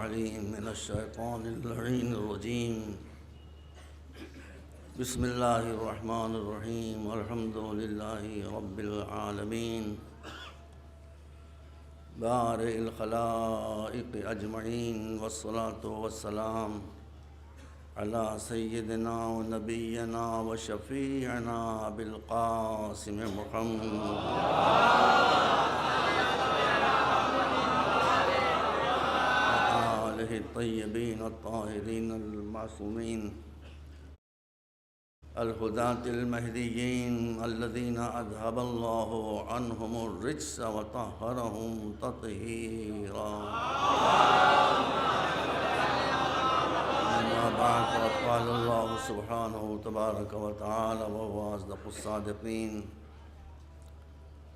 العليم من الشيطان اللعين الرجيم. بسم الله الرحمن الرحيم. الحمد لله رب العالمين بارئ الخلائق أجمعين، والصلاة والسلام على سيدنا ونبينا وشفيعنا بالقاسم محمد وآله الطيبين الطاهرين المعصومين الهداة المهديين الذين أذهب الله عنهم الرجس وطهرهم تطهيرا. أما بعد، قال الله سبحانه تبارك وتعالى وهو أصدق الصادقين: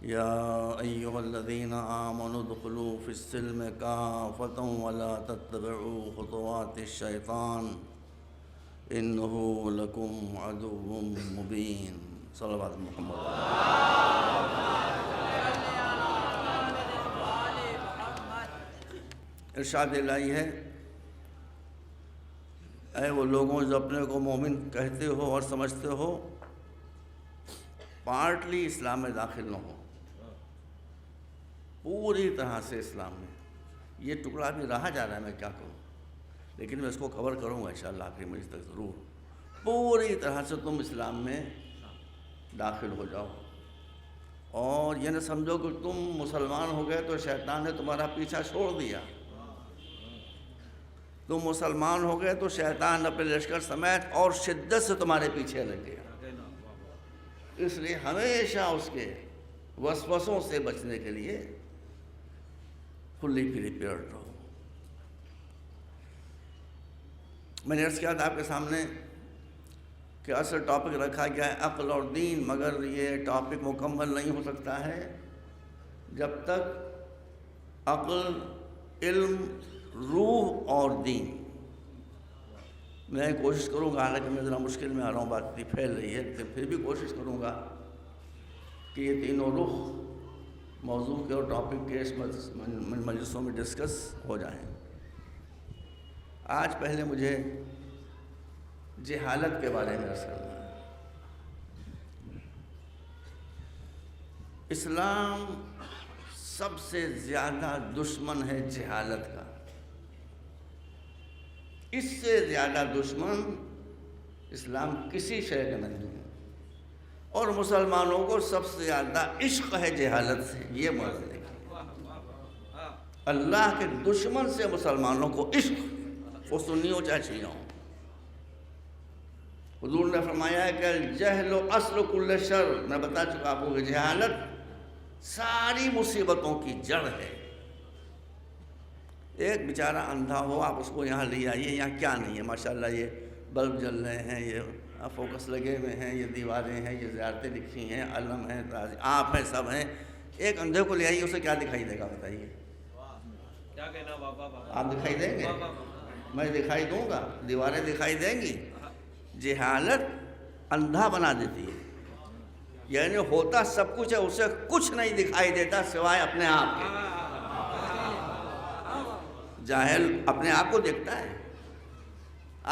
يا أيها الذين آمنوا ادخلوا في السلم كافة ولا تتبعوا خطوات الشيطان إنه لكم عدو مبين. صلوات محمد. ارشاد الہی ہے: اے وہ لوگوں جو اپنے کو مومن کہتے ہو اور سمجھتے ہو، پارٹلی اسلام میں داخل نہ ہو، پوری طرح سے اسلام میں. یہ ٹکڑا بھی رہا جا رہا ہے، میں کیا کروں، لیکن میں اس کو کور کروں گا انشاءاللہ آخری مجلس تک ضرور. پوری طرح سے تم اسلام میں داخل ہو جاؤ، اور یہ نہ سمجھو کہ تم مسلمان ہو گئے تو شیطان نے تمہارا پیچھا چھوڑ دیا. تم مسلمان ہو گئے تو شیطان اپنے لشکر سمیت اور شدت سے تمہارے پیچھے لگ گیا. اس لیے ہمیشہ اس کے وسوسوں سے بچنے کے لیے فلی پریپیئرڈ رہو. میں نے عرض کیا تھا آپ کے سامنے کہ اصل ٹاپک رکھا گیا ہے عقل اور دین، مگر یہ ٹاپک مکمل نہیں ہو سکتا ہے جب تک عقل، علم، روح اور دین. میں کوشش کروں گا، حالانکہ میں ذرا مشکل میں آ رہا ہوں، بات اتنی پھیل رہی ہے، لیکن پھر بھی کوشش کروں گا کہ یہ تینوں رخ موضوع کے اور ٹاپک کے اس مجلسوں میں ڈسکس ہو جائیں. آج پہلے مجھے جہالت کے بارے میں عرض کرنا ہے. اسلام سب سے زیادہ دشمن ہے جہالت کا. اس سے زیادہ دشمن اسلام کسی شے کا نہیں ہے. اور مسلمانوں کو سب سے زیادہ عشق ہے جہالت سے. یہ مرض دیکھیں، اللہ کے دشمن سے مسلمانوں کو عشق، وہ سنی ہو چاہے شیعہ ہوں. حضور نے فرمایا ہے کہ الجہل اصل کل شر. میں بتا چکا آپ کو کہ جہالت ساری مصیبتوں کی جڑ ہے. ایک بیچارہ اندھا ہو، آپ اس کو یہاں لے آئیے، یہاں کیا نہیں ہے، ماشاءاللہ یہ بلب جل رہے ہیں، یہ فوکس لگے ہوئے ہیں، یہ دیواریں ہیں، یہ زیارتیں لکھی ہیں، علم ہیں، آپ ہیں، سب ہیں. ایک اندھے کو لے آئیے، اسے کیا دکھائی دے گا بتائیے؟ کیا کہنا بابا؟ آپ دکھائی دیں گے؟ میں دکھائی دوں گا، دیواریں دکھائی دیں گی. جہالت اندھا بنا دیتی ہے، یعنی ہوتا سب کچھ ہے، اسے کچھ نہیں دکھائی دیتا سوائے اپنے آپ کے. جاہل اپنے آپ کو دیکھتا ہے.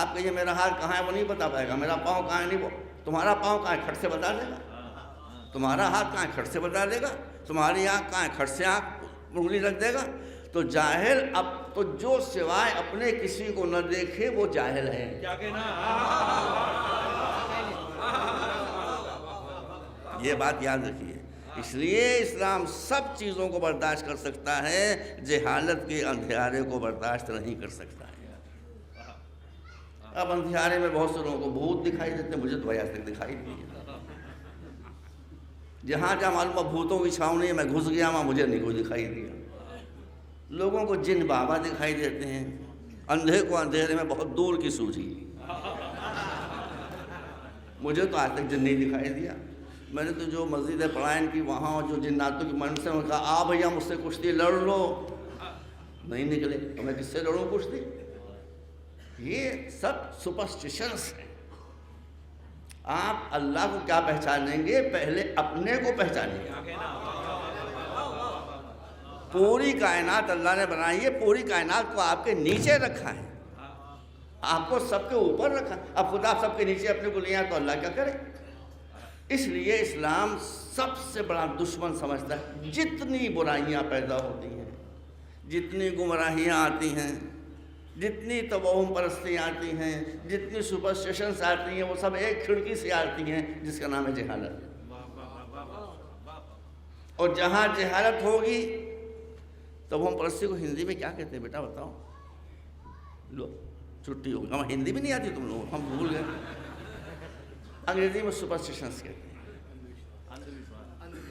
آپ کہیے میرا ہاتھ کہاں ہے، وہ نہیں بتا پائے گا. میرا پاؤں کہاں ہے، نہیں. وہ تمہارا پاؤں کہاں ہے، کھٹ سے بتا دے گا. تمہارا ہاتھ کہاں ہے، کھٹ سے بتا دے گا. تمہاری آنکھ کہاں ہے، کھٹ سے آنکھ انگلی رکھ دے گا. تو جاہل اب تو جو سوائے اپنے کسی کو نہ دیکھے وہ جاہل ہے. کیا کہنا؟ یہ بات یاد رکھیے. اس لیے اسلام سب چیزوں کو برداشت کر سکتا ہے، جہالت کے اندھیارے کو برداشت نہیں کر سکتا ہے. اب اندھیارے میں بہت سے لوگوں کو بھوت دکھائی دیتے ہیں، مجھے تو آج تک دکھائی نہیں ہے. جہاں جہاں معلوم ہے بھوتوں کی چھاؤنی ہے، میں گھس گیا وہاں مجھے نہیں کوئی دکھائی دیا. لوگوں کو جن بابا دکھائی دیتے ہیں، اندھے کو اندھیرے میں بہت دور کی سوجھی. مجھے تو آج تک جن نہیں دکھائی دیا. میں نے تو جو مسجد پڑھائن کی وہاں جو جناتوں کی منصب میں کہا آ بھیا مجھ سے کشتی لڑ لو، نہیں نکلے. تو میں کس سے لڑوں کشتی؟ یہ سب سپرسٹیشنس ہیں. آپ اللہ کو کیا پہچانیں گے؟ پہلے اپنے کو پہچانیں گے. پوری کائنات اللہ نے بنائی ہے، پوری کائنات کو آپ کے نیچے رکھا ہے، آپ کو سب کے اوپر رکھا۔ اب خدا سب کے نیچے اپنے کو لیا تو اللہ کیا کرے؟ اس لیے اسلام سب سے بڑا دشمن سمجھتا ہے۔ جتنی برائیاں پیدا ہوتی ہیں، جتنی گمراہیاں آتی ہیں، جتنی توہم پرستیاں آتی ہیں، جتنی سپرسٹیشنز آتی ہیں، وہ سب ایک کھڑکی سے آتی ہیں جس کا نام ہے جہالت۔ اور جہاں جہالت ہوگی توہم پرستی کو ہندی میں کیا کہتے ہیں بیٹا بتاؤ؟ لو چھٹی ہوگی، ہم ہندی بھی نہیں آتی تم لوگ، ہم بھول گئے۔ انگریزی میں سپرسٹیشنز کہتے ہیں،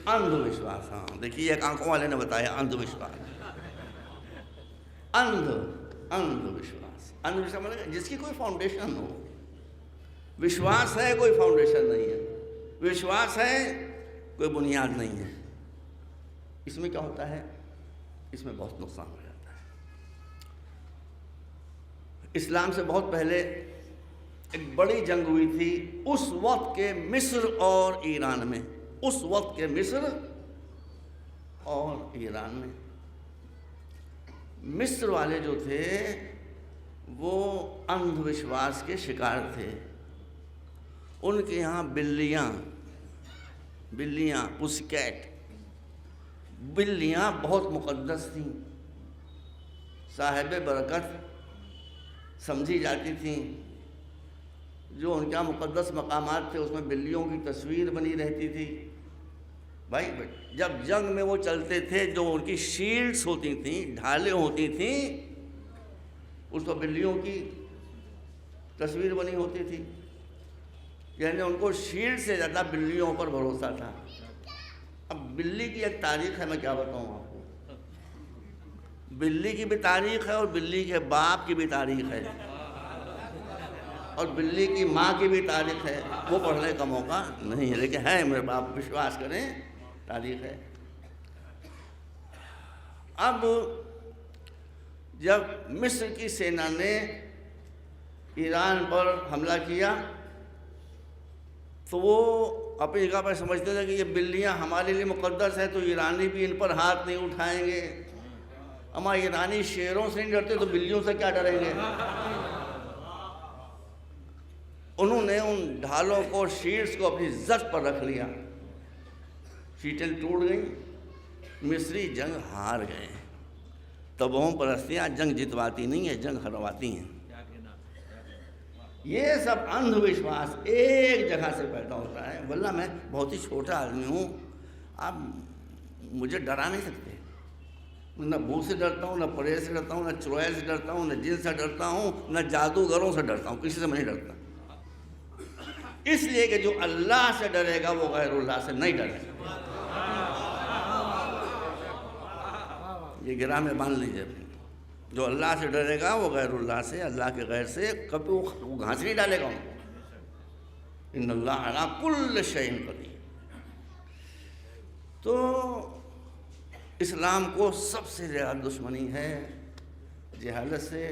اندھ وشواس۔ ہاں دیکھیے ایک آنکھوں والے نے بتایا اندھ وشواس، اندھ وشواس۔ اندھ وشواس مطلب جس کی کوئی فاؤنڈیشن ہو۔ وشواس ہے کوئی فاؤنڈیشن نہیں ہے، وشواس ہے کوئی بنیاد نہیں ہے۔ اس میں کیا ہوتا ہے؟ اس میں بہت نقصان ہو جاتا ہے۔ اسلام سے بہت پہلے ایک بڑی جنگ ہوئی تھی اس وقت کے مصر اور ایران میں، اس وقت کے مصر اور ایران میں۔ مصر والے جو تھے وہ اندھ وشواس کے شکار تھے۔ ان کے یہاں بلیاں پسکیٹ، بلیاں بہت مقدس تھیں، صاحب برکت سمجھی جاتی تھیں۔ جو ان کے مقدس مقامات تھے اس میں بلیوں کی تصویر بنی رہتی تھی۔ بھائی جب جنگ میں وہ چلتے تھے، جو ان کی شیلڈز ہوتی تھیں، ڈھالیں ہوتی تھیں، اس پر بلیوں کی تصویر بنی ہوتی تھی۔ یعنی ان کو شیلڈ سے زیادہ بلیوں پر بھروسہ تھا۔ اب بلی کی ایک تاریخ ہے، میں کیا بتاؤں آپ کو۔ بلی کی بھی تاریخ ہے اور بلی کے باپ کی بھی تاریخ ہے، اور بلی کی ماں کی بھی تاریخ ہے۔ وہ پڑھنے کا موقع نہیں ہے لیکن ہے، میرے باپ وشواس کریں، تاریخ ہے۔ اب جب مصر کی سینا نے ایران پر حملہ کیا تو وہ اپنی جگہ پر سمجھتے تھے کہ یہ بلیاں ہمارے لیے مقدس ہیں تو ایرانی بھی ان پر ہاتھ نہیں اٹھائیں گے۔ اما ایرانی شیروں سے نہیں ڈرتے تو بلیوں سے کیا ڈریں گے؟ انہوں نے ان ڈھالوں کو، شیلڈز کو اپنی زد پر رکھ لیا، شیٹیں ٹوٹ گئیں، مصری جنگ ہار گئے۔ توہم پرستیاں جنگ جتواتی نہیں ہیں، جنگ ہرواتی ہیں۔ یہ سب اندھ وشواس ایک جگہ سے پیدا ہوتا ہے۔ واللہ میں بہت ہی چھوٹا آدمی ہوں، آپ مجھے ڈرا نہیں سکتے۔ نہ بھوت سے ڈرتا ہوں، نہ پریت سے ڈرتا ہوں، نہ چڑیل سے ڈرتا ہوں، نہ جن سے ڈرتا ہوں، نہ جادوگروں سے ڈرتا ہوں، کسی سے میں نہیں ڈرتا۔ اس لیے کہ جو اللہ سے ڈرے گا وہ غیر اللہ سے نہیں ڈرے گا۔ یہ گرہ میں باندھ لیجیے، جو اللہ سے ڈرے گا وہ غیر اللہ سے، اللہ کے غیر سے کبھی وہ گھانس نہیں ڈالے گا۔ ان اللہ علی کل شیء قدیر۔ تو اسلام کو سب سے زیادہ دشمنی ہے جہالت سے،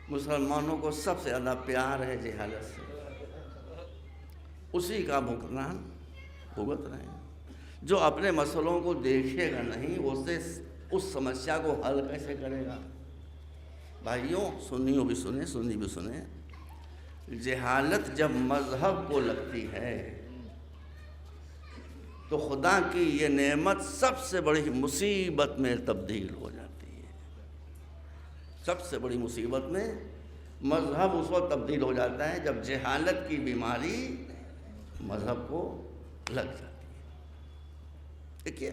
مسلمانوں کو سب سے زیادہ پیار ہے جہالت سے۔ اسی کا بھگتان بھگت رہے ہیں۔ جو اپنے مسئلوں کو دیکھے گا نہیں، اسے اس سمسیا کو حل کیسے کرے گا؟ بھائیوں، سنیوں بھی سنیں، سنی بھی سنیں، جہالت جب مذہب کو لگتی ہے تو خدا کی یہ نعمت سب سے بڑی مصیبت میں تبدیل ہو جاتی ہے۔ سب سے بڑی مصیبت میں مذہب اس وقت تبدیل ہو جاتا ہے جب جہالت کی بیماری مذہب کو لگ جاتی ہے۔ دیکھیے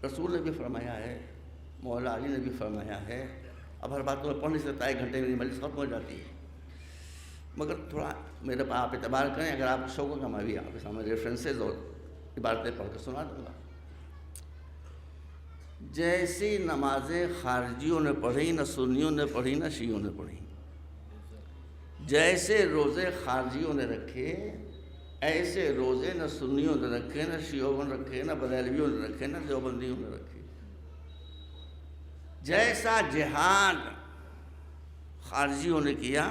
رسول نے بھی فرمایا ہے، مولا علی نے بھی فرمایا ہے، اب ہر بات تو میں پڑھ نہیں سکتا، 1 گھنٹے میں مجلس ختم ہو جاتی ہے، مگر تھوڑا میرے پاس آپ اعتبار کریں، اگر آپ شوق ہوگا میں بھی آپ کے سامنے ریفرنسز اور عبارتیں پڑھ کے سنا دوں گا۔ جیسی نمازیں خارجیوں نے پڑھی، نہ سنیوں نے پڑھی، نہ شیعوں نے پڑھی، جیسے روزے خارجیوں نے رکھے ایسے روزے نہ سنیوں نے رکھے، نہ شیعوں نے رکھے، نہ بریلویوں نے رکھے، نہ دیوبندیوں نے رکھے۔ جیسا جہاد خارجیوں نے کیا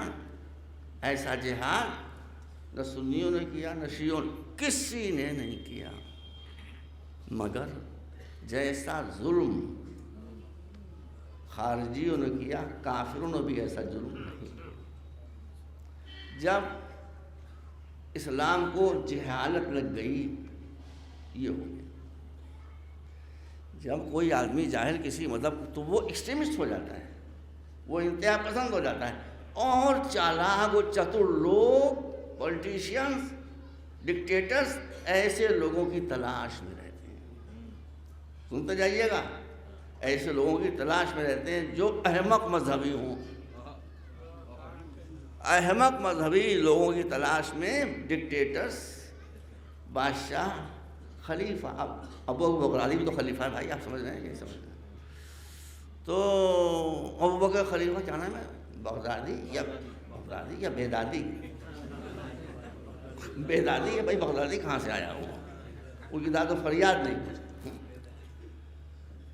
ایسا جہاد نہ سنیوں نے کیا، نہ شیعوں نے، کسی نے نہیں کیا، مگر جیسا ظلم خارجیوں نے کیا کافروں نے بھی ایسا ظلم نہیں کیا۔ جب اسلام کو جہالت لگ گئی یہ ہو گیا۔ جب کوئی آدمی جاہل کسی مذہب تو وہ ایکسٹریمسٹ ہو جاتا ہے، وہ انتہا پسند ہو جاتا ہے، اور چالاک و چتر لوگ پولیٹیشینس ڈکٹیٹرز ایسے لوگوں کی تلاش میں رہتے ہیں۔ سنتے جائیے گا، ایسے لوگوں کی تلاش میں رہتے ہیں جو احمق مذہبی ہوں۔ احمق مذہبی لوگوں کی تلاش میں ڈکٹیٹرز، بادشاہ، خلیفہ، ابو بکر علی بھی تو خلیفہ ہے بھائی، آپ سمجھ رہے ہیں یہ سمجھ رہے ہیں؟ تو ابو بکر خلیفہ کیا نام ہے؟ بغدادی یا بیدادی؟ بیدادی ہے بھائی، بغدادی کہاں سے آیا ہوا؟ ان کی داد و فریاد نہیں۔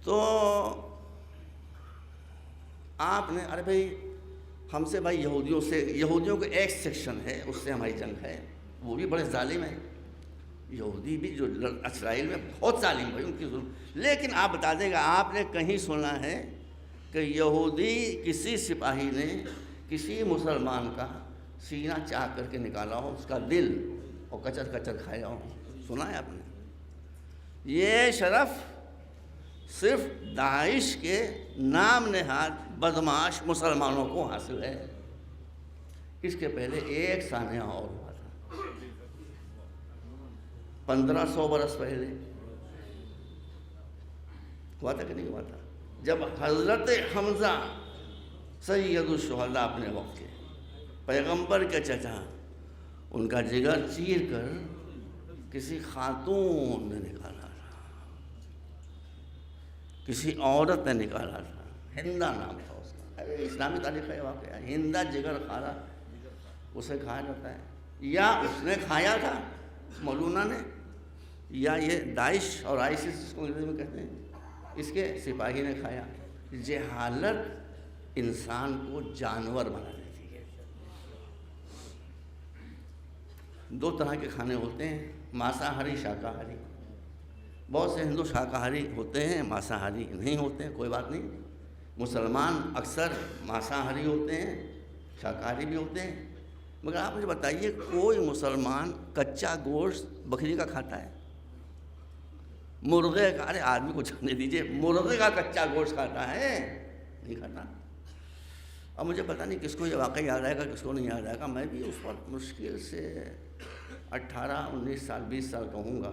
تو آپ نے ارے بھائی ہم سے بھائی یہودیوں کا ایک سیکشن ہے، اس سے ہماری جنگ ہے، وہ بھی بڑے ظالم ہیں۔ یہودی بھی جو اسرائیل میں بہت ظالم بھائی، ان کی ظلم۔ لیکن آپ بتا دیں گا، آپ نے کہیں سنا ہے کہ یہودی کسی سپاہی نے کسی مسلمان کا سینہ چاک کر کے نکالا ہو، اس کا دل، اور کچر کچر کھایا ہو؟ سنا ہے آپ نے؟ یہ شرف صرف داعش کے نام نہاد بدماش مسلمانوں کو حاصل ہے۔ اس کے پہلے ایک سانحہ اور ہوا تھا 1500 برس پہلے، ہوا تھا کہ نہیں ہوا تھا؟ جب حضرت حمزہ سید الشہداء اپنے وقت کے پیغمبر کے چچا، ان کا جگر چیر کر کسی خاتون نے نکالا تھا، کسی عورت نے نکالا تھا، ہندا نام تھا اس کا۔ اسلامی تاریخ کا واقعہ، ہندا جگر خارا اسے کھایا جاتا ہے، یا اس نے کھایا تھا مولونا نے، یا یہ داعش اور آئیسس اس کو انگریزی میں کہتے ہیں، اس کے سپاہی نے کھایا۔ جہالت انسان کو جانور بنا دیتی ہے۔ دو طرح کے کھانے ہوتے ہیں، ماساہاری، شاکاہاری۔ بہت سے ہندو شاکاہاری ہوتے ہیں، ماساہاری نہیں ہوتے ہیں، کوئی بات نہیں۔ مسلمان اکثر ماساہاری ہوتے ہیں، شاکاہاری بھی ہوتے ہیں۔ مگر آپ مجھے بتائیے، کوئی مسلمان کچا گوشت بکری کا کھاتا ہے؟ مرغے کا، ارے آدمی کو جانے دیجیے، مرغے کا کچا گوشت کھاتا ہے؟ نہیں کھاتا۔ اب مجھے پتہ نہیں کس کو یہ واقعہ یاد آئے گا، کس کو نہیں یاد آئے گا۔ میں بھی اس وقت مشکل سے 18 19 سال 20 سال کا ہوں گا،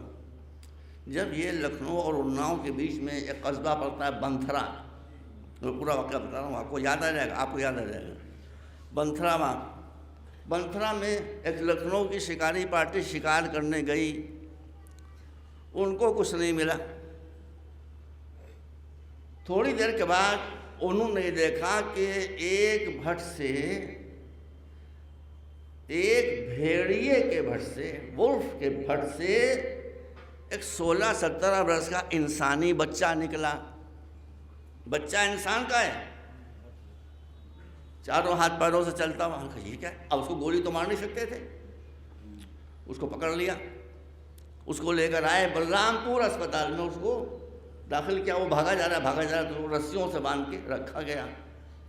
جب یہ لکھنؤ اور اناؤ کے بیچ میں ایک قصبہ پڑتا ہے بنتھرا۔ میں پورا واقعہ بتا رہا ہوں، آپ کو یاد آ جائے گا، آپ کو یاد آ جائے گا۔ بنتھرا وہاں، بنتھرا میں ایک لکھنؤ کی شکاری پارٹی شکار کرنے گئی، ان کو کچھ نہیں ملا۔ تھوڑی دیر کے بعد انہوں نے دیکھا کہ ایک بھٹ سے، ایک بھیڑیے کے بھٹ سے، ولف کے بھٹ سے ایک 16-17 برس کا انسانی بچہ نکلا۔ بچہ انسان کا ہے، چاروں ہاتھ پیروں سے چلتا ہوا۔ کہا یہ کیا ہے؟ اب اس کو گولی تو مار نہیں سکتے تھے، اس کو پکڑ لیا، اس کو لے کر آئے بلرام پور اسپتال میں، اس کو داخل کیا۔ وہ بھاگا جا رہا تو رسیوں سے باندھ کے رکھا گیا۔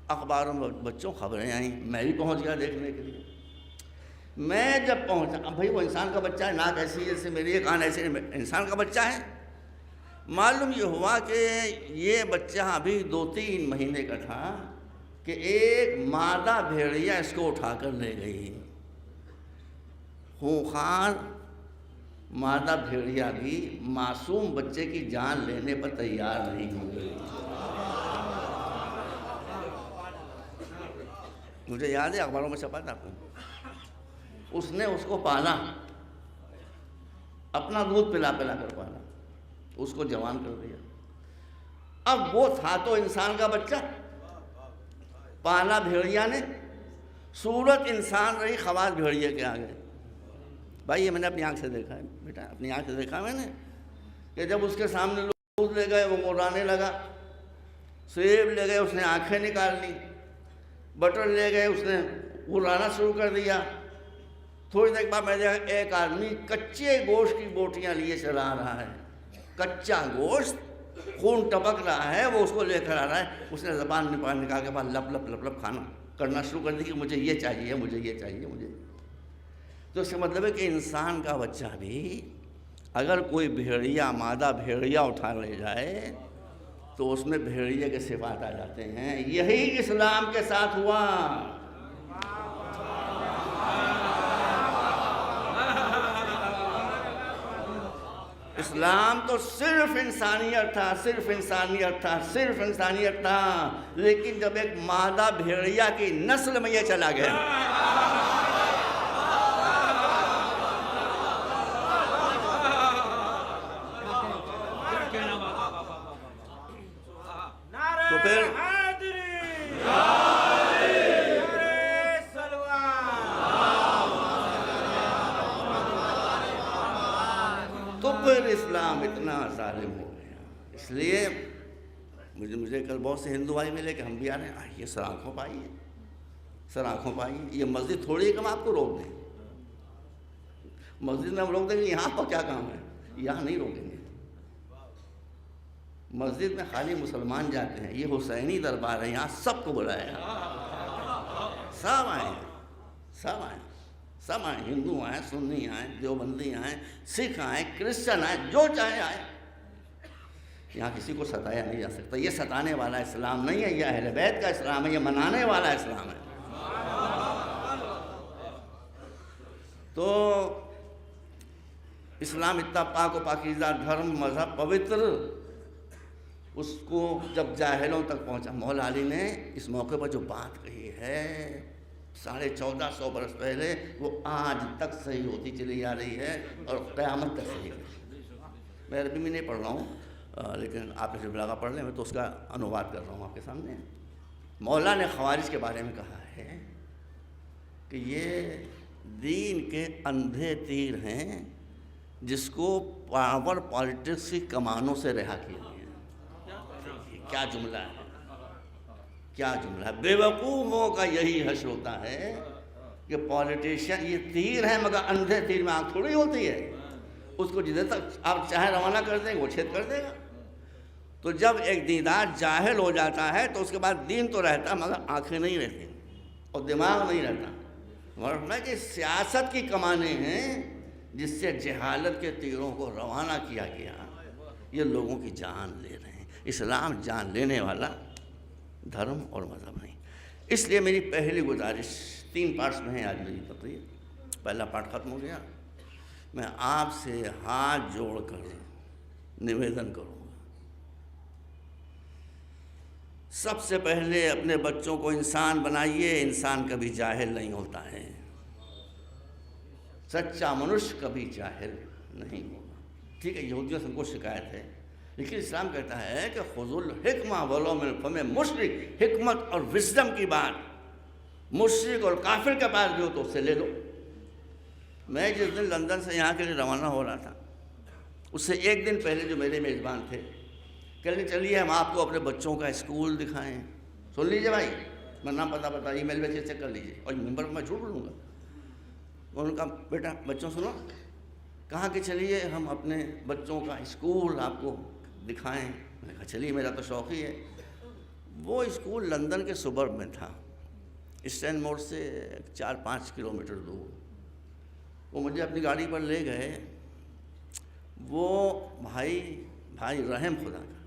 اخباروں میں بچوں خبریں آئیں، میں بھی پہنچ گیا دیکھنے کے لیے۔ میں جب پہنچا، اب بھائی وہ انسان کا بچہ ہے، ناک ایسی جیسے میری ہے، کان ایسے، انسان کا بچہ ہے۔ معلوم یہ ہوا کہ یہ بچہ ابھی 2-3 مہینے کا تھا کہ ایک مادہ بھیڑیا اس کو اٹھا کر لے گئی۔ خونخوار مادہ بھیڑیا بھی معصوم بچے کی جان لینے پر تیار نہیں ہوئی۔ مجھے یاد ہے اخباروں میں چھپا تھا آپ کو۔ اس نے اس کو پالا، اپنا دودھ پلا پلا کر پالا، اس کو جوان کر دیا۔ اب وہ تھا تو انسان کا بچہ، پالا بھیڑیا نے، صورت انسان رہی، خواص بھیڑیے کے آگے۔ بھائی یہ میں نے اپنی آنکھ سے دیکھا ہے بیٹا، اپنی آنکھ سے دیکھا میں نے کہ جب اس کے سامنے لوگ لے گئے وہ مرانے لگا، سیب لے گئے اس نے آنکھیں نکال لی، بٹر لے گئے اس نے اڑانا شروع کر دیا۔ تھوڑی دیر بعد میں دیکھا ایک آدمی کچے گوشت کی بوٹیاں لیے چلا رہا ہے، کچا گوشت خون ٹپک رہا ہے، وہ اس کو لے کر آ رہا ہے، اس نے زبان نکال کے بعد لپ لپ لپ لپ کھانا کرنا شروع کر دی کہ مجھے یہ چاہیے، مجھے یہ چاہیے، مجھے. تو اس کا مطلب ہے کہ انسان کا بچہ بھی اگر کوئی بھیڑیا، مادہ بھیڑیا اٹھا لے جائے تو اس میں بھیڑیے کے صفات آ جاتے ہیں. یہی اسلام کے ساتھ ہوا. اسلام تو صرف انسانیت تھا، صرف انسانیت تھا، صرف انسانیت تھا، لیکن جب ایک مادہ بھیڑیا کی نسل میں یہ چلا گیا، تو پھر اسلام اتنا ظالم ہو گیا. اس لیے مجھے کل بہت سے ہندو بھائی ملے کہ ہم بھی آ رہے ہیں. آئیے سر آنکھوں پائیے، سر آنکھوں پائیے. یہ مسجد تھوڑی ہے کہ ہم آپ کو روک دیں. مسجد میں ہم روک دیں گے یہاں پر کیا کام ہے؟ یہاں نہیں روکیں گے. مسجد میں خالی مسلمان جاتے ہیں. یہ حسینی دربار ہے، یہاں سب کو بلایا، سب آئیں، سب آئیں، سب آئیں. ہندو آئیں، سنی آئیں، دیوبندی آئیں، سکھ آئیں، کرسچن آئیں، جو چاہے آئیں. یہاں کسی کو ستایا نہیں جا سکتا. یہ ستانے والا اسلام نہیں ہے، یہ اہل بیت کا اسلام ہے، یہ منانے والا اسلام ہے. تو اسلام اتنا پاک و پاکیزہ دھرم، مذہب، پوتر، اس کو جب جاہلوں تک پہنچا. مولا علی نے اس موقع پر جو بات کہی ہے 1450 برس پہلے، وہ آج تک صحیح ہوتی چلی آ رہی ہے اور قیامت تک صحیح ہے. میں عربی میں نہیں پڑھ رہا ہوں، لیکن آپ نے بلاغہ پڑھ لیں، میں تو اس کا انواد کر رہا ہوں آپ کے سامنے. مولا نے خوارج کے بارے میں کہا ہے کہ یہ دین کے اندھے تیر ہیں جس کو پاور پالیٹکس کی کمانوں سے رہا کیا گیا. کیا جملہ ہے، کیا جملہ ہے. بے وقوفوں کا یہی حشر ہوتا ہے کہ پالیٹیشین یہ تیر ہیں، مگر اندھے تیر میں آنکھ تھوڑی ہوتی ہے. اس کو جدھر تک آپ چاہے روانہ کر دیں وہ چھید کر دے گا. تو جب ایک دیندار جاہل ہو جاتا ہے تو اس کے بعد دین تو رہتا مگر آنکھیں نہیں رہتی اور دماغ نہیں رہتا. ورنہ کہ سیاست کی کمانیں ہیں جس سے جہالت کے تیروں کو روانہ کیا گیا. یہ لوگوں کی جان لے رہے ہیں. اسلام جان لینے والا دھرم اور مذہب نہیں. اس لیے میری پہلی گزارش 3 پارٹس میں ہے آج میری تقریر. پہلا پارٹ ختم ہو گیا. میں آپ سے ہاتھ جوڑ کر نویدن کروں گا، سب سے پہلے اپنے بچوں کو انسان بنائیے. انسان کبھی جاہل نہیں ہوتا ہے. سچا منش کبھی جاہل نہیں ہوگا. ٹھیک ہے، یہودیوں سے ہم کو شکایت ہے، لیکن اسلام کہتا ہے کہ خذوا الحکمہ ولو من فم مشرک. حکمت اور وزڈم کی بات مشرک اور کافر کے پاس بھی ہو تو اس سے لے لو. میں جس دن لندن سے یہاں کے لیے روانہ ہو رہا تھا، اس سے ایک دن پہلے جو میرے میزبان تھے کہنے چلیے ہم آپ کو اپنے بچوں کا اسکول دکھائیں. سن لیجیے بھائی، میں نام پتہ بتا ای میل میں چیک کر لیجیے اور ممبر میں جھوٹ بولوں گا. انہوں نے کہا بیٹا بچوں سنو، کہاں کہ چلیے ہم اپنے بچوں کا اسکول آپ کو دکھائیں. میں نے کہا چلیے، میرا تو شوق ہی ہے. وہ اسکول لندن کے سبرب میں تھا، اسٹین موڑ سے 4-5 کلومیٹر دور. وہ مجھے اپنی گاڑی پر لے گئے. وہ بھائی رحم خدا کا،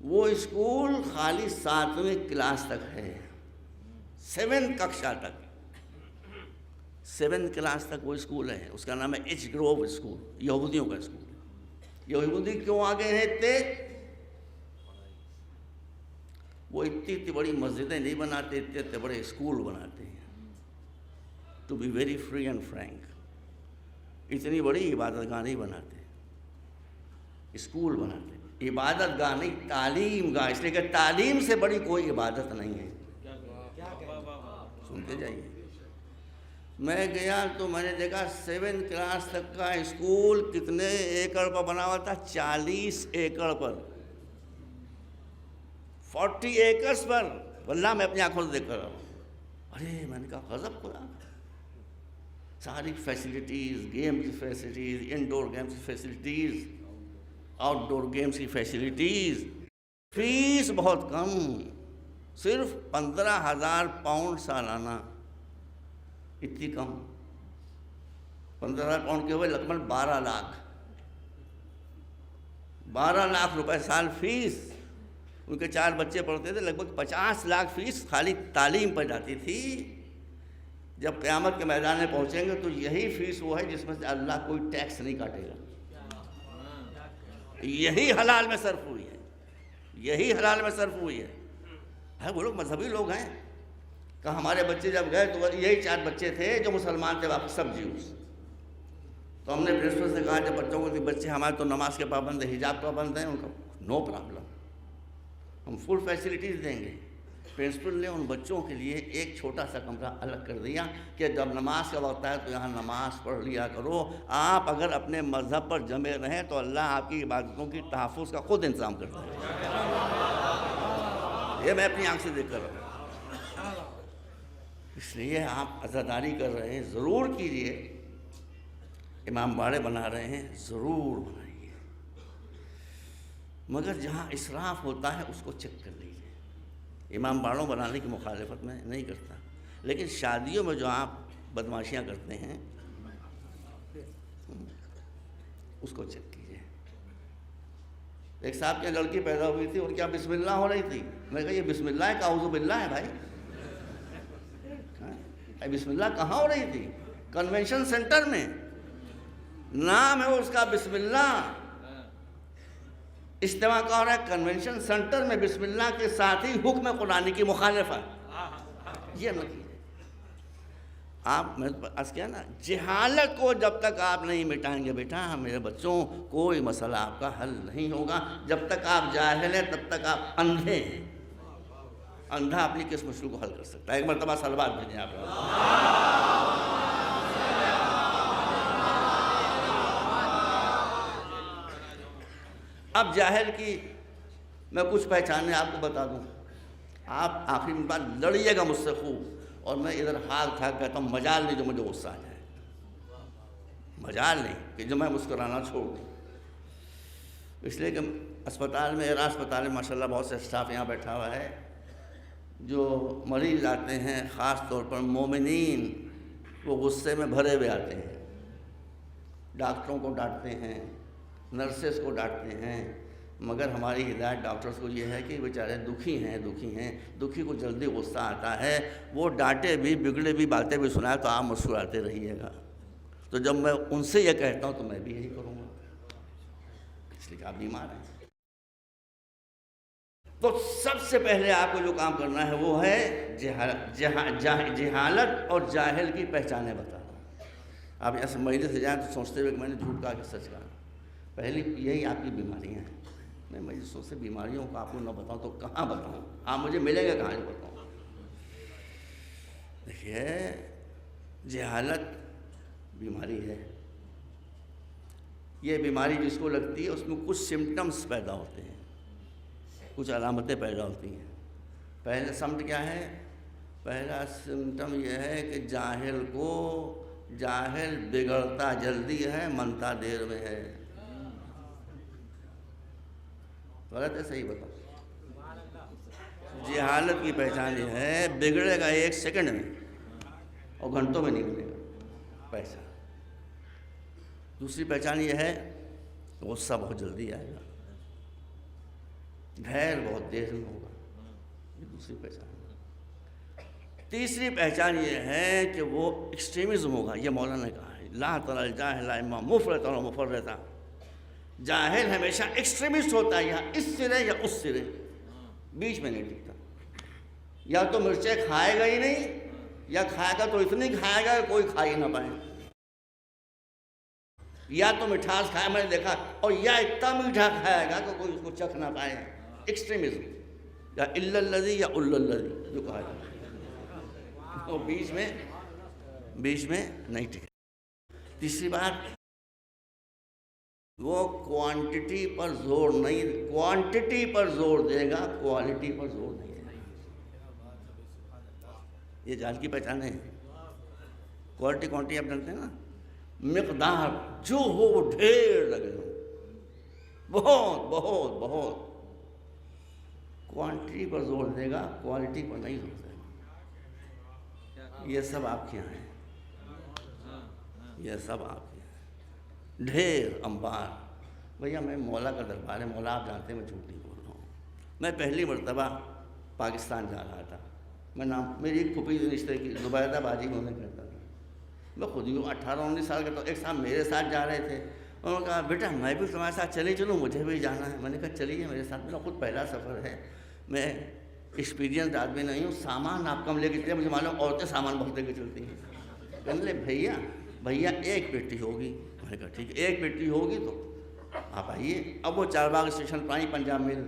وہ اسکول خالی 7ویں کلاس تک ہے، 7 ککشا تک، 7 کلاس تک وہ اسکول ہے. اس کا نام ہے ایچ گروو اسکول، یہودیوں کا اسکول. یہودی کیوں آگے ہیں اتنے؟ وہ اتنی بڑی مسجدیں نہیں بناتے، اتنے بڑے اسکول بناتے ہیں. To be very free and frank, اتنی بڑی عبادت گاہ نہیں بناتے، اسکول بناتے. عبادت گاہ نہیں، تعلیم گاہ. اس لیے کہ تعلیم سے بڑی کوئی عبادت نہیں ہے. سنتے جائیے. میں گیا تو میں نے دیکھا 7 کلاس تک کا اسکول کتنے ایکڑ پر بنا ہوا تھا؟ 40 ایکڑ پر، 40 ایکرز پر. واللہ میں اپنی آنکھوں سے دیکھ کر رہا ہوں. ارے میں نے کہا غضب خدا. ساری فیسلٹیز، گیم کی فیسلٹیز، انڈور گیمس کی فیسلٹیز. آؤٹ ڈور گیمز کی فیسلٹیز، فیس بہت کم، صرف 15,000 پاؤنڈ سالانہ، اتنی کم. 15,000 پاؤنڈ کے ہوئے لقمن 12 لاکھ روپے سال فیس. ان کے 4 بچے پڑھتے تھے، لگ بھگ 50 لاکھ فیس خالی تعلیم پر جاتی تھی. جب قیامت کے میدان میں پہنچیں گے تو یہی فیس وہ ہے جس میں سے اللہ کوئی ٹیکس نہیں کاٹے گا. یہی حلال میں صرف ہوئی ہے، یہی حلال میں صرف ہوئی ہے. وہ لوگ مذہبی لوگ ہیں. کہ ہمارے بچے جب گئے تو یہی 4 بچے تھے جو مسلمان تھے، باقی سب جیوز. تو ہم نے پرنسپل سے کہا جب بچوں کو کہ بچے ہمارے تو نماز کے پابند ہیں، حجاب پابند ہیں، ان کا نو پرابلم، ہم فل فیسلٹیز دیں گے. پرنسپل نے ان بچوں کے لیے ایک چھوٹا سا کمرہ الگ کر دیا کہ جب نماز کا وقت ہے تو یہاں نماز پڑھ لیا کرو. آپ اگر اپنے مذہب پر جمے رہیں تو اللہ آپ کی عبادتوں کی تحفظ کا خود انتظام کرتا ہے. یہ میں اپنی آنکھ سے دیکھ کر رہا ہوں. اس لیے آپ عزاداری کر رہے ہیں، ضرور کیجئے. امام باڑے بنا رہے ہیں، ضرور بنائیے، مگر جہاں اسراف ہوتا ہے اس کو چیک کر لیجیے. امام باڑوں بنانے کی مخالفت میں نہیں کرتا، لیکن شادیوں میں جو آپ بدماشیاں کرتے ہیں اس کو چیک کیجیے. ایک صاحب کی لڑکی پیدا ہوئی تھی اور کیا بسم اللہ ہو رہی تھی. میں نے کہا یہ بسم اللہ ہے کہ اعوذ باللہ ہے بھائی؟ بسم اللہ کہاں ہو رہی تھی؟ کنونشن سینٹر میں. نام ہے اس کا بسم اللہ. اجتماع کا ہو رہا ہے کنونشن سینٹر میں، بسم اللہ کے ساتھ ہی حکم قرآنی کی مخالفت. یہ نہ کیجیے. آپ میں عرض کیا نا، جہالت کو جب تک آپ نہیں مٹائیں گے بیٹا میرے بچوں، کوئی مسئلہ آپ کا حل نہیں ہوگا. جب تک آپ جاہل ہیں تب تک آپ اندھے ہیں. اندھا اپنی کس مشکل کو حل کر سکتا ہے؟ ایک مرتبہ صلوات بھیجیں آپ. اب جاہل کی میں کچھ پہچانے آپ کو بتا دوں. آپ آخری بات لڑیے گا مجھ سے خوب، اور میں ادھر ہاتھ اٹھا کے کہتا ہوں مجال نہیں جو مجھے غصہ آ جائے، مجال نہیں کہ جو میں مسکرانا چھوڑ دوں. اس لیے کہ اسپتال میں، ایرا اسپتال میں ماشاء اللہ بہت سے اسٹاف یہاں بیٹھا ہوا ہے. جو مریض آتے ہیں خاص طور پر مومنین، وہ غصے میں بھرے ہوئے آتے ہیں، ڈاکٹروں کو ڈانٹتے ہیں، نرسز کو ڈانٹتے ہیں. مگر ہماری ہدایت ڈاکٹرز کو یہ ہے کہ بیچارے دکھی کو جلدی غصہ آتا ہے. وہ ڈانٹے بھی، بگڑے بھی، باتیں بھی سنائے تو آپ مسکراتے رہیے گا. تو جب میں ان سے یہ کہتا ہوں تو میں بھی یہی کروں گا، اس لیے کہ آپ بیمار ہیں. تو سب سے پہلے آپ کو جو کام کرنا ہے وہ ہے جہالت اور جاہل کی پہچانیں بتانا. آپ یہاں سے مجلس سے جائیں تو سوچتے ہوئے کہ میں نے جھوٹ کہا کہ سچ کہا. پہلی یہی آپ کی بیماریاں ہیں. میں مجلسوں سے بیماریوں کو آپ کو نہ بتاؤں تو کہاں بتاؤں؟ آپ مجھے ملیں گے کہاں جو بتاؤں؟ دیکھیے جہالت بیماری ہے. یہ بیماری جس کو لگتی ہے اس میں کچھ سمٹمز پیدا ہوتے ہیں، کچھ علامتیں پیدا ہوتی ہیں. پہلا سمٹ کیا ہے؟ پہلا سمٹم یہ ہے کہ جاہل بگڑتا جلدی ہے، منتا دیر میں ہے. غلط ہے صحیح بتاؤ؟ جہالت کی پہچان یہ ہے بگڑے گا 1 سیکنڈ میں اور گھنٹوں میں نہیں ملے گا پیسہ. دوسری پہچان یہ ہے غصہ بہت جلدی آئے گا، ڈھیر بہت دیر میں ہوگا. یہ دوسری پہچان. تیسری پہچان یہ ہے کہ وہ ایکسٹریمزم ہوگا. یہ مولانا نے کہا ہے لا تر الجاہل اما مفرطا و مفرطا. جاہل ہمیشہ ایکسٹریمسٹ ہوتا ہے، یا اس سرے یا اس سرے، بیچ میں نہیں ٹکتا. یا تو مرچیں کھائے گا ہی نہیں، یا کھائے گا تو اتنی کھائے گا کہ کوئی کھا ہی نہ پائے. یا تو مٹھاس کھائے، میں نے دیکھا، اور یا اتنا میٹھا کھائے گا کہ کوئی اس کو چکھ نہ پائے. ایکسٹریمزم، یا الا الذی یا الا الذی جو کہا جائے، اور بیچ میں نہیں ٹکے. تیسری بات، وہ کوانٹٹی پر زور دے گا، کوالٹی پر زور نہیں دے گا. یہ جہل کی پہچان ہے. کوانٹٹی آپ جانتے ہیں نا، مقدار جو ہو وہ ڈھیر لگے ہو. بہت بہت بہت کوانٹٹی پر زور دے گا، کوالٹی پر نہیں زور دے گا۔ یہ سب آپ کے یہاں ہیں، یہ سب آپ کے یہاں ہیں، ڈھیر انبار۔ بھیا میں مولا کا دربار ہے، مولا آپ جانتے ہیں میں جھوٹ نہیں بول رہا ہوں۔ میں پہلی مرتبہ پاکستان جا رہا تھا، میں نام میری ایک پھوپھی رشتے کی زبیدہ باجی میں انہیں کہتا تھا، میں خود ہی 18-19 سال کا، تو ایک صاحب میرے ساتھ جا رہے تھے، انہوں نے کہا بیٹا میں بھی تمہارے ساتھ چلے چلوں، مجھے بھی جانا ہے۔ میں نے کہا چلیے میرے ساتھ، میرا خود پہلا سفر ہے، میں ایکسپیرینس آدمی نہیں ہوں، سامان آپ کم لے کے چلے، مجھے معلوم عورتیں سامان بہت لے کے چلتی ہیں۔ کہنے لے بھیا ایک پیٹی ہوگی۔ میں نے کہا ٹھیک ہے، ایک پیٹی ہوگی تو آپ آئیے۔ اب وہ چار باغ اسٹیشن پر آئی، پنجاب میل۔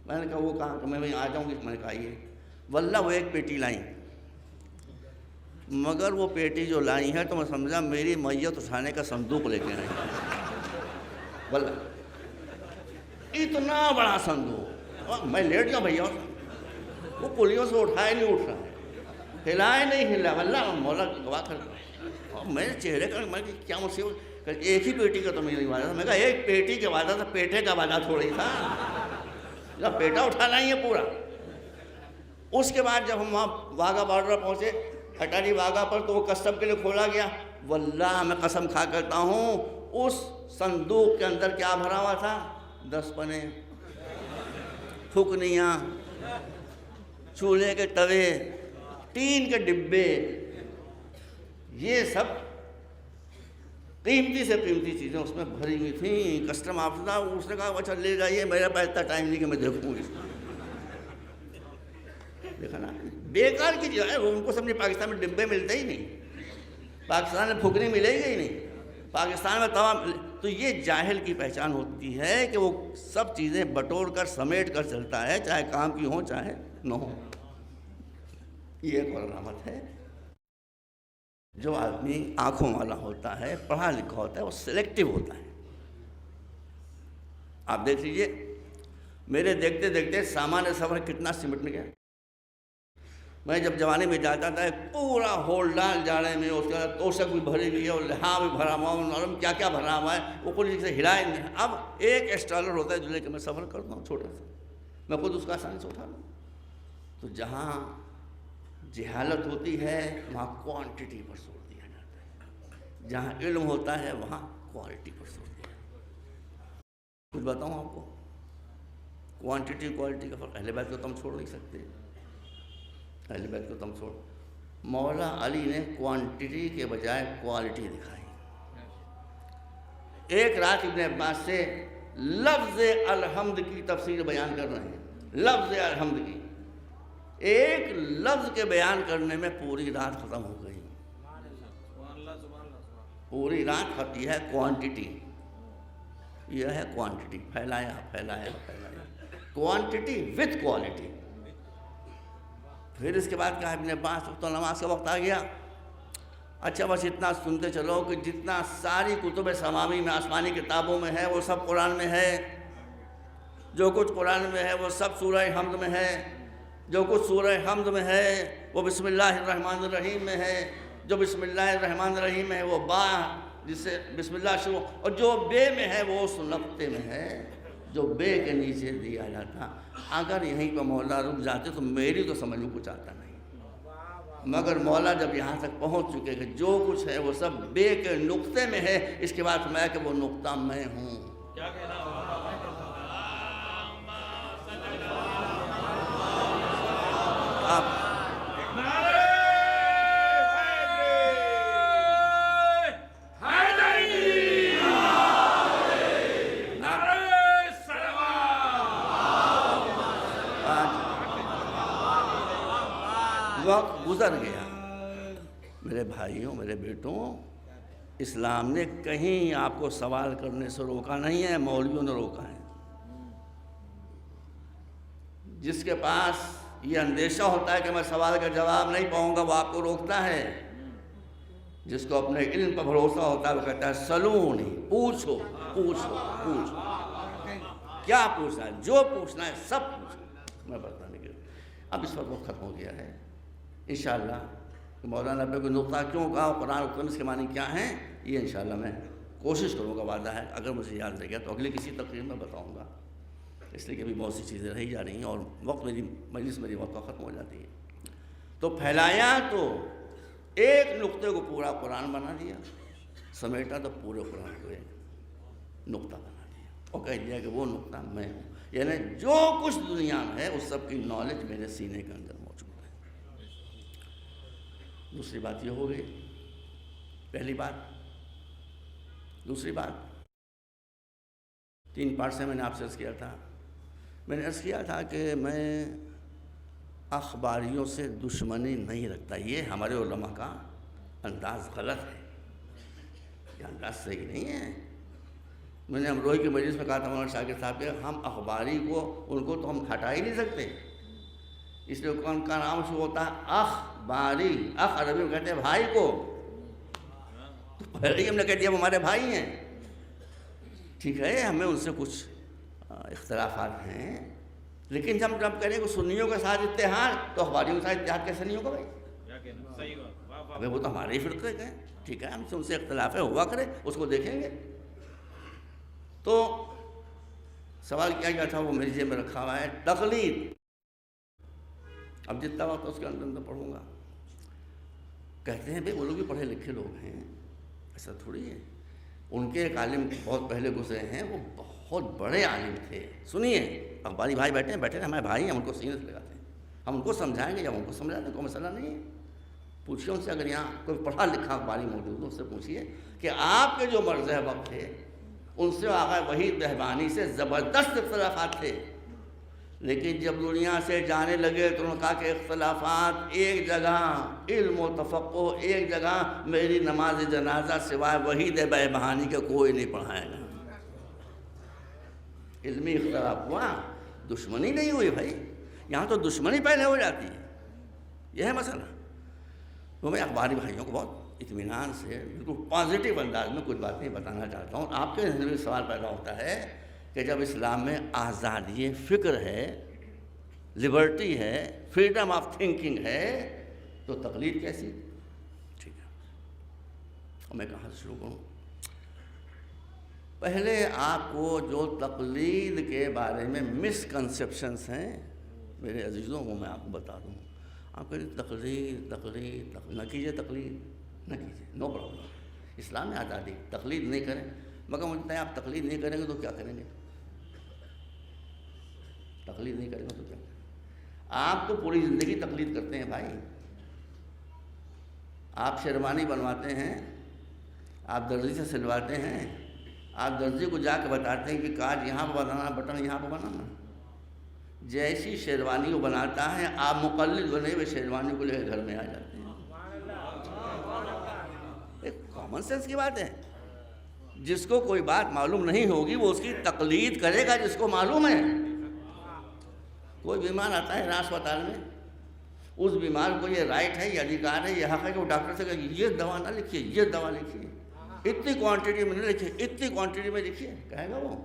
میں نے کہا وہ کہاں کہ میں وہیں آ جاؤں گی۔ میں نے کہا آئیے۔ واللہ وہ ایک پیٹی لائیں، مگر وہ پیٹی جو لائی ہے تو میں سمجھا میری میت اٹھانے کا صندوق لے کے آئی، واللہ اتنا بڑا صندوق۔ میں لیٹ گیا بھیا، وہ پولیوں سے اٹھائے نہیں اٹھ رہا ہے، ہلائے نہیں ہلا، واللہ مولا گواہ کر۔ اور میرے چہرے کا میں کیا مصیبت، ایک ہی پیٹی کا تو میری وعدہ تھا۔ میں کہا ایک پیٹی کا وعدہ تھا، پیٹے کا وعدہ تھوڑی تھا، جب پیٹا اٹھا لائیں یہ پورا۔ اس کے بعد جب ہم وہاں واگا بارڈر پہنچے، اٹاری واگا پر، تو وہ کسٹم کے لیے کھولا گیا۔ واللہ میں قسم کھا کرتا ہوں اس صندوق کے اندر کیا بھرا ہوا تھا؟ 10 پنے، پھکنیاں، چولہے کے توے، ٹین کے ڈبے، یہ سب قیمتی سے قیمتی چیزیں اس میں بھری ہوئی تھیں۔ کسٹم آفس تھا، اس نے کہا اچھا لے جائیے، میرا پاس اتنا ٹائم نہیں کہ میں دیکھوں اس کو۔ دیکھا نا، بیکار کی چیز ہے، ان کو سمجھے پاکستان میں ڈبے ملتے ہی نہیں، پاکستان میں پھکنی ملے گی ہی نہیں، پاکستان میں توا۔ تو یہ جاہل کی پہچان ہوتی ہے کہ وہ سب چیزیں بٹور کر سمیٹ کر چلتا ہے، چاہے کام کی ہوں چاہے نہ ہو۔ یہ ایک اور علامت ہے، جو آدمی آنکھوں والا ہوتا ہے، پڑھا لکھا ہوتا ہے، وہ سلیکٹیو ہوتا ہے۔ آپ دیکھ لیجئے میرے دیکھتے دیکھتے سامان سفر کتنا سمٹ گیا۔ میں جب جوانی میں جاتا تھا، پورا ہول ڈال جاڑے میں، اس کے بعد توشک بھی بھری ہوئی ہے اور لحاظ بھی بھرا ہوا ہے، معلوم کیا کیا بھرا ہوا ہے، وہ کوئی سے ہلائے نہیں۔ اب ایک اسٹالر ہوتا ہے جو لے کے میں سفر کرتا ہوں، چھوٹا سا، میں خود اس کا آسانی سے اٹھا لوں۔ تو جہاں جہالت ہوتی ہے وہاں کوانٹٹی پر زور دیا جاتا ہے، جہاں علم ہوتا ہے وہاں کوالٹی پر زور دیا جاتا ہے۔ کچھ بتاؤں آپ کو، کوانٹٹی کوالٹی کا فرق، اہل بیت کو تم چھوڑ نہیں سکتے، اہل بیت کو تم چھوڑ۔ مولا علی نے کوانٹٹی کے بجائے کوالٹی دکھائی۔ ایک رات ابن عباس سے لفظ الحمد کی تفسیر بیان کر رہے ہیں، لفظ الحمد کی، ایک لفظ کے بیان کرنے میں پوری رات ختم ہو گئی، پوری رات ختم۔ یہ ہے کوانٹٹی، یہ ہے کوانٹٹی، پھیلایا پھیلایا پھیلایا، کوانٹٹی وتھ کوالٹی۔ پھر اس کے بعد کہا ابن عباس تو نماز کا وقت آ گیا، اچھا بس اتنا سنتے چلو کہ جتنا ساری کتب سماوی میں، آسمانی کتابوں میں ہے وہ سب قرآن میں ہے، جو کچھ قرآن میں ہے وہ سب سورہ حمد میں ہے، جو کچھ سورہ حمد میں ہے وہ بسم اللہ الرحمن الرحیم میں ہے، جو بسم اللہ الرحمن الرحیم میں ہے وہ با جس سے بسم اللہ شروع، اور جو بے میں ہے وہ اس نقطے میں ہے جو بے کے نیچے دیا جاتا۔ اگر یہیں پہ مولا رک جاتے تو میری تو سمجھ میں کچھ آتا نہیں، مگر مولا جب یہاں تک پہنچ چکے کہ جو کچھ ہے وہ سب بے کے نقطے میں ہے، اس کے بعد میں کہ وہ نقطہ میں ہوں۔ کیا کہنا آپ وقت گزر گیا میرے بھائیوں، میرے بیٹوں، اسلام نے کہیں آپ کو سوال کرنے سے روکا نہیں ہے، مولویوں نے روکا ہے۔ جس کے پاس یہ اندیشہ ہوتا ہے کہ میں سوال کا جواب نہیں پاؤں گا وہ آپ کو روکتا ہے، جس کو اپنے علم پر بھروسہ ہوتا ہے وہ کہتا ہے سلونی، پوچھو پوچھو پوچھو، کیا پوچھنا ہے، جو پوچھنا ہے سب پوچھو، میں بتانے کے لیے۔ اب اس وقت ختم ہو گیا ہے، انشاءاللہ مولانا پہ کوئی نقطہ کیوں کہا، قرآن و حدیث کے معنی کیا ہیں، یہ انشاءاللہ میں کوشش کروں گا، وعدہ ہے، اگر مجھے یاد رہ گیا تو اگلی کسی تقریر میں بتاؤں گا، اس لیے کہ ابھی بہت سی چیزیں رہی جا رہی ہیں اور وقت مجلس میری وقت ختم ہو جاتی ہے۔ تو پھیلایا تو ایک نقطے کو پورا قرآن بنا دیا، سمیٹا تو پورے قرآن کو ایک نقطہ بنا دیا اور کہہ دیا کہ وہ نقطہ میں ہوں، یعنی جو کچھ دنیا میں ہے اس سب کی نالج میرے سینے کے اندر موجود ہے۔ دوسری بات یہ ہو گئی، پہلی بات۔ دوسری بات 3 پارٹ سے میں نے آپ سے عرض کیا تھا، میں نے عرض کیا تھا کہ میں اخباریوں سے دشمنی نہیں رکھتا، یہ ہمارے علماء کا انداز غلط ہے، یہ انداز صحیح نہیں ہے۔ میں نے امروہی کی مجلس میں کہا تھا مولانا شاکر صاحب کہ ہم اخباری کو ان کو تو ہم ہٹا ہی نہیں سکتے، اس لیے ان کا نام شروع ہوتا ہے اخباری، اخ عربی میں کہتے ہیں بھائی کو، تو پہلے ہی ہم نے کہہ دیا وہ ہمارے بھائی ہیں، ٹھیک ہے، ہمیں ان سے کچھ اختلافات ہیں، لیکن جب کریں کہ سنیوں کے ساتھ اتحاد تو اخباریوں کے ساتھ اتحاد کیسے نہیں ہوگا بھائی؟ ابھی وہ تو ہمارے ہی فرقے کے ہیں، ٹھیک ہے، ہم سے ان سے اختلاف ہے، ہوا کرے، اس کو دیکھیں گے۔ تو سوال کیا گیا تھا وہ میری جیب میں رکھا ہوا ہے، تقلید۔ اب جتنا وقت اس کے اندر پڑھوں گا، کہتے ہیں بھائی وہ لوگ بھی پڑھے لکھے لوگ ہیں، ایسا تھوڑی ہے، ان کے ایک عالم بہت پہلے گزرے ہیں، وہ بہت بڑے عالم تھے، سنیے، اخباری بھائی بیٹھے ہیں ہمارے بھائی ہیں، ہم ان کو سینے سے لگاتے ہیں، ہم ان کو سمجھائیں گے یا ان کو سمجھائیں گے، کوئی مسئلہ نہیں ہے۔ پوچھیے ان سے، اگر یہاں کوئی پڑھا لکھا اخباری موجود ہے اس سے پوچھیے کہ آپ کے جو مرز وقت تھے ان سے آقا وحید بہبانی سے زبردست اختلافات تھے، لیکن جب دنیا سے جانے لگے تو انہوں نے کہا کہ اختلافات ایک جگہ، علم و تفقہ ایک جگہ، میری نماز جنازہ سوائے وحید بہبانی کے کوئی نہیں پڑھائے گا۔ علمی اختلاف ہوا، دشمنی نہیں ہوئی بھائی، یہاں تو دشمنی پہلے ہو جاتی ہے، یہ ہے مسئلہ۔ تو میں اخباری بھائیوں کو بہت اطمینان سے بالکل پازیٹیو انداز میں کچھ باتیں بتانا چاہتا ہوں۔ آپ کے ذہن میں سوال پیدا ہوتا ہے کہ جب اسلام میں آزادی فکر ہے، لبرٹی ہے، فریڈم آف تھنکنگ ہے، تو تقلید کیسی؟ ٹھیک ہے، اور میں کہاں سے شروع کروں؟ پہلے آپ کو جو تقلید کے بارے میں مسکنسیپشنس ہیں میرے عزیزوں کو میں آپ کو بتا دوں۔ آپ کہتے تقلید نہ کیجیے، تقلید نہ کیجیے، نو پرابلم، اسلام میں آزادی، تقلید نہیں کریں، مگر مجھے آپ تقلید نہیں کریں گے تو کیا کریں گے؟ تقلید نہیں کریں گے تو کیا کریں گے؟ آپ تو پوری زندگی تقلید کرتے ہیں بھائی، آپ شیروانی بنواتے ہیں، آپ درزی سے سلواتے ہیں، آپ درزی کو جا کے بتاتے ہیں کہ کاج یہاں پہ بنانا، بٹن یہاں پہ بنانا، جیسی شیروانی کو بناتا ہے آپ مقلد بنے ہوئے شیروانی کو لے کے گھر میں آ جاتے ہیں۔ ایک کامن سینس کی بات ہے، جس کو کوئی بات معلوم نہیں ہوگی وہ اس کی تقلید کرے گا جس کو معلوم ہے۔ کوئی بیمار آتا ہے ہسپتال میں، اس بیمار کو یہ رائٹ ہے، یہ ادھیکار ہے، یہ حق ہے کہ وہ ڈاکٹر سے کہے یہ دوا نہ لکھیے، یہ دوا لکھیے، اتنی کوانٹٹی میں نہیں لکھیے، اتنی کوانٹٹی میں لکھیے، کہے گا وہ،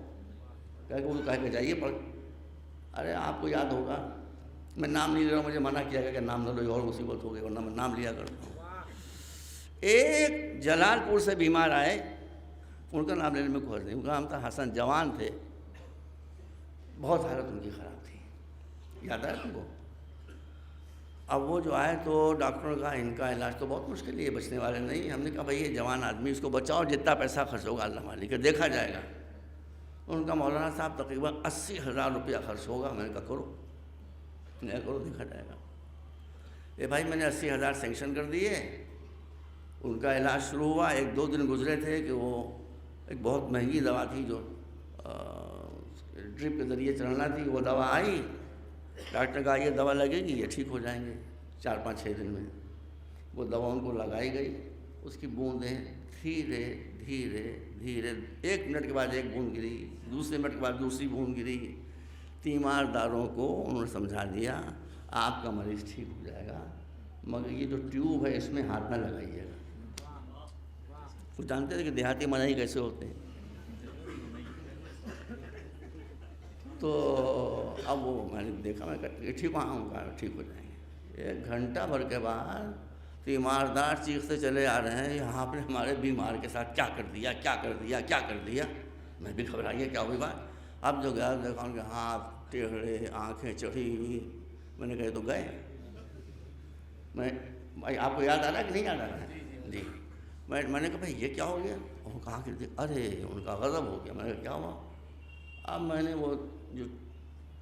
کہے گا جائیے پڑھ۔ ارے آپ کو یاد ہوگا، میں نام نہیں لے رہا ہوں، مجھے منع کیا گیا کہ نام نہ لو اور مصیبت ہو گئی، ورنہ میں نام لیا کرتا ہوں۔ ایک جلال پور سے بیمار آئے، ان کا نام لینے میں کوئی حرج نہیں، ان کا نام تھا حسن، جوان تھے، بہت حالت ان کی خراب تھی، یاد آیا تم کو؟ اب وہ جو آئے تو ڈاکٹروں نے کہا ان کا علاج تو بہت مشکل ہے، یہ بچنے والے نہیں۔ ہم نے کہا بھائی یہ جوان آدمی، اس کو بچاؤ، جتنا پیسہ خرچ ہوگا اللہ مالک ہے، دیکھا جائے گا۔ ان کا مولانا صاحب تقریباً 80,000 روپیہ خرچ ہوگا۔ میں نے کہا کرو، نہیں کرو، دیکھا جائے گا۔ اے بھائی میں نے 80,000 سینکشن کر دیے، ان کا علاج شروع ہوا۔ 1-2 دن گزرے تھے کہ وہ ایک بہت مہنگی دوا تھی جو ڈرپ کے ذریعے چلنا تھی، وہ دوا آئی، ڈاکٹر نے کہا یہ دوا لگے گی، یہ ٹھیک ہو جائیں گے 4-5-6 دن میں۔ وہ دوا ان کو لگائی گئی، اس کی بوندیں دھیرے دھیرے دھیرے 1 منٹ کے بعد 1 بوند گری، دوسرے منٹ کے بعد دوسری بوند گری۔ تیمارداروں کو انہوں نے سمجھا دیا آپ کا مریض ٹھیک ہو جائے گا، مگر یہ جو ٹیوب ہے اس میں ہاتھ نہ لگائیے گا۔ وہ جانتے تھے کہ دیہاتی منائی کیسے ہوتے ہیں۔ تو اب وہ میں نے دیکھا، میں کہا ٹھیک ہوں، کہا ٹھیک ہو جائیں گے۔ 1 گھنٹہ بھر کے بعد تیماردار چیختے چلے آ رہے ہیں، یہاں آپ نے ہمارے بیمار کے ساتھ کیا کر دیا، کیا کر دیا، کیا کر دیا۔ میں بھی گھبرائیے کیا ہوئی بات۔ اب جو گیا دیکھا ان کے ہاتھ ٹیڑھے، آنکھیں چڑھی ہوئی۔ میں نے کہا تو گئے۔ بھائی آپ کو یاد آ رہا ہے کہ نہیں یاد آ رہا ہے؟ جی میں نے کہا بھائی یہ کیا ہو گیا؟ وہ کہاں کہ ارے ان کا غضب ہو گیا۔ میں نے کہا کیا ہوا؟ اب میں نے وہ جو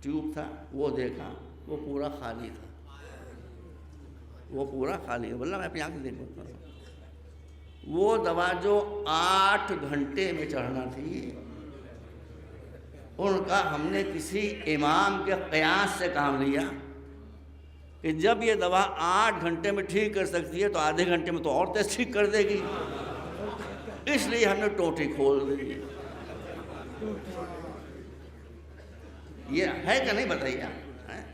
ٹیوب تھا وہ دیکھا، وہ پورا خالی تھا، وہ پورا خالی ہے۔ بولنا میں اپنی آنکھ دیکھ سکتا ہوں۔ وہ دوا جو 8 گھنٹے میں چڑھنا تھی، ان کا ہم نے کسی امام کے قیاس سے کام لیا کہ جب یہ دوا 8 گھنٹے میں ٹھیک کر سکتی ہے تو آدھے گھنٹے میں تو اور تیز ٹھیک کر دے گی، اس لیے ہم نے ٹوٹی کھول دی۔ یہ ہے کہ نہیں بتائیے؟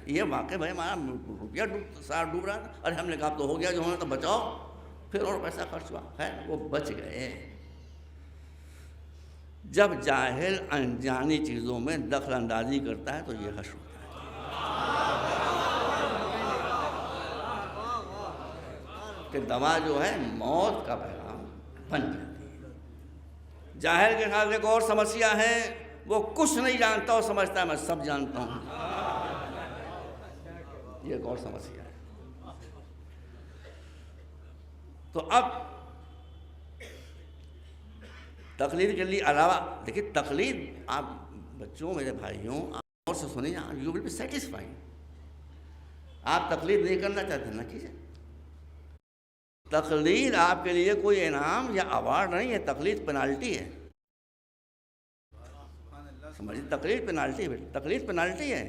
یہ واقع بھائی ہمارا روپیہ ڈوب رہا تھا، ارے ہم نے کہا تو ہو گیا جو ہونا تو بچاؤ، پھر اور پیسہ خرچ ہوا، ہے وہ بچ گئے۔ جب جاہل انجانی چیزوں میں دخل اندازی کرتا ہے تو یہ حشر ہوتا ہے کہ دوا جو ہے موت کا پیغام بن جاتی ہے۔ جاہل کے خیال ایک اور سمسیا ہے، وہ کچھ نہیں جانتا اور سمجھتا ہے میں سب جانتا ہوں، یہ ایک اور سمسیا ہے۔ تو اب تقلید کے لیے علاوہ دیکھیے، تقلید آپ بچوں، میرے بھائیوں، آپ اور سے سنیں، یو ول بی سیٹسفائڈ۔ آپ تقلید نہیں کرنا چاہتے نہ کیجیے۔ تقلید آپ کے لیے کوئی انعام یا ایوارڈ نہیں ہے، تقلید پینالٹی ہے۔ سمجھیے، تقلید پینالٹی ہے، تقلید پینالٹی ہے۔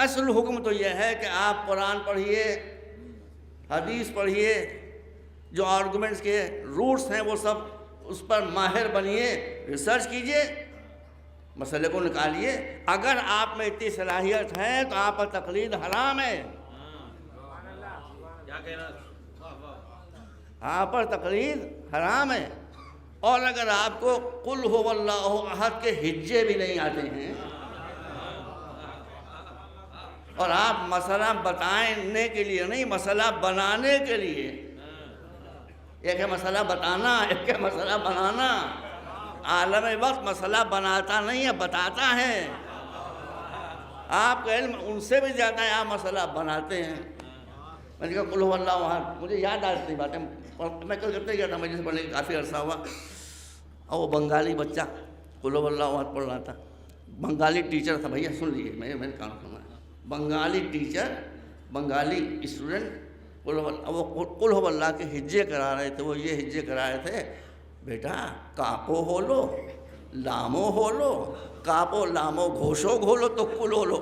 اصل حکم تو یہ ہے کہ آپ قرآن پڑھیے، حدیث پڑھیے، جو آرگومنٹس کے روٹس ہیں وہ سب اس پر ماہر بنیے، ریسرچ کیجئے، مسئلے کو نکالیے۔ اگر آپ میں اتنی صلاحیت ہے تو آپ پر تقلید حرام ہے، آپ پر تقلید حرام ہے۔ اور اگر آپ کو قل هو اللہ احد کے ہجے بھی نہیں آتے ہیں اور آپ مسئلہ بتانے کے لیے نہیں، مسئلہ بنانے کے لیے، ایک ہے مسئلہ بتانا، ایک ہے مسئلہ بنانا۔ عالم وقت مسئلہ بناتا نہیں ہے، بتاتا ہے۔ آپ کا علم ان سے بھی زیادہ ہے، آپ مسئلہ بناتے ہیں۔ میں نے کہا قل هو اللہ احد، مجھے یاد آتی باتیں، میں کل کرتے گیا تھا، مجھے سے پڑھنے کافی عرصہ ہوا، اور وہ بنگالی بچہ قل هو اللہ احد پڑھ رہا تھا۔ بنگالی ٹیچر تھا، بھیا سن لیجیے، میں کام سنا ہے۔ بنگالی ٹیچر، بنگالی اسٹوڈنٹ، وہ قل هو اللہ کے ہجے کرا رہے تھے۔ وہ یہ ہجے کرا رہے تھے، بیٹا کاپو ہولو، لامو ہولو، کاپو لامو گھوشو گھولو تو قل ہولو۔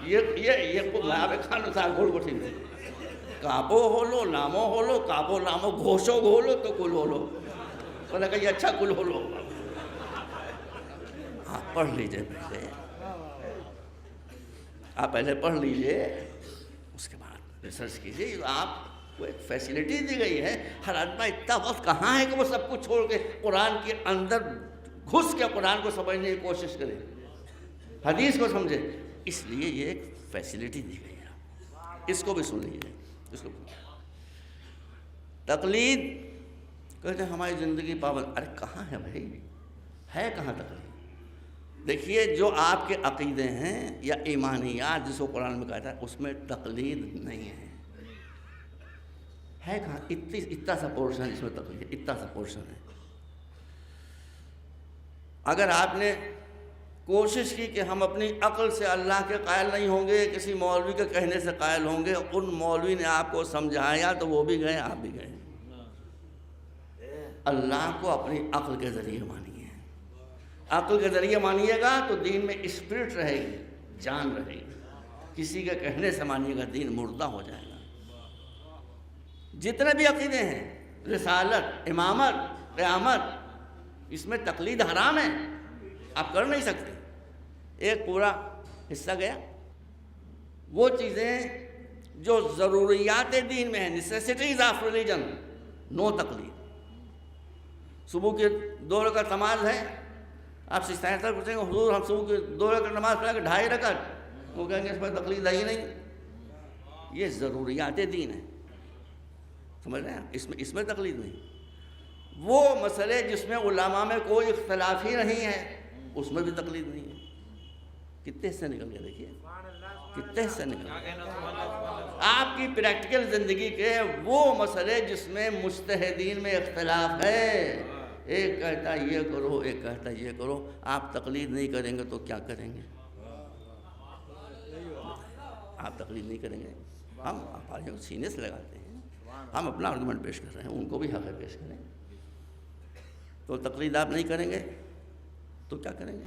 یہ میں آپ کھانا تھا گھوڑ کو ٹھیک ہے، کاپو ہولو، لامو ہولو، کاپو لامو گھوشو گھولو تو قل ہولو۔ میں نے کہا یہ اچھا قل ہولو۔ آپ پڑھ لیجئے پہلے، آپ پہلے پڑھ لیجئے، اس کے بعد ریسرچ کیجئے۔ آپ کو ایک فیسلٹی دی گئی ہے، ہر آدمی اتنا وقت کہاں ہے کہ وہ سب کچھ چھوڑ کے قرآن کے اندر گھس کے قرآن کو سمجھنے کی کوشش کرے، حدیث کو سمجھے۔ اس لیے یہ ایک فیسلٹی دی گئی ہے، اس کو بھی سن لیجیے۔ اس کو تقلید کہتے ہیں ہماری زندگی پابند، ارے کہاں ہے بھائی، ہے کہاں تقلید؟ دیکھیے، جو آپ کے عقیدے ہیں یا ایمانیات جس کو قرآن میں کہتا ہے، اس میں تقلید نہیں ہے کہاں؟ اتنا سا پورشن اس میں تقلید ہے، اتنا سا پورشن ہے۔ اگر آپ نے کوشش کی کہ ہم اپنی عقل سے اللہ کے قائل نہیں ہوں گے، کسی مولوی کے کہنے سے قائل ہوں گے، ان مولوی نے آپ کو سمجھایا تو وہ بھی گئے، آپ بھی گئے۔ اللہ کو اپنی عقل کے ذریعے مانیے، عقل کے ذریعے مانیے گا تو دین میں اسپرٹ رہے گی، جان رہے گی۔ کسی کے کہنے سے مانیے گا دین مردہ ہو جائے گا۔ جتنے بھی عقیدے ہیں، رسالت، امامت، قیامت، اس میں تقلید حرام ہے، آپ کر نہیں سکتے۔ ایک پورا حصہ گیا، وہ چیزیں جو ضروریات دین میں ہیں، نیسیسٹیز آف ریلیجن، نو تقلید۔ صبح کے 2 رکعت نماز ہے، آپ سے پوچھیں گے حضور ہم صبح کے 2 رکعت نماز پڑھا کہ 2.5 رکعت، وہ کہیں گے اس میں تقلید ہے ہی نہیں، یہ ضروریات دین ہے، سمجھ رہے ہیں؟ اس میں تقلید نہیں۔ وہ مسئلے جس میں علماء میں کوئی اختلاف ہی نہیں ہے، اس میں بھی تقلید نہیں ہے۔ کتنے حصے نکل گئے، دیکھیے کتنے حصے نکل گئے آپ کی پریکٹیکل زندگی کے وہ مسئلے جس میں مجتہدین میں اختلاف ہے، ایک کہتا ہے یہ کرو، ایک کہتا ہے یہ کرو، آپ تقلید نہیں کریں گے تو کیا کریں گے؟ آپ تقلید نہیں کریں گے، ہم ہمارے سینے سے لگاتے ہیں، ہم اپنا آرگومنٹ پیش کر رہے ہیں، ان کو بھی حق ہے پیش کریں، تو تقلید آپ نہیں کریں گے تو کیا کریں گے؟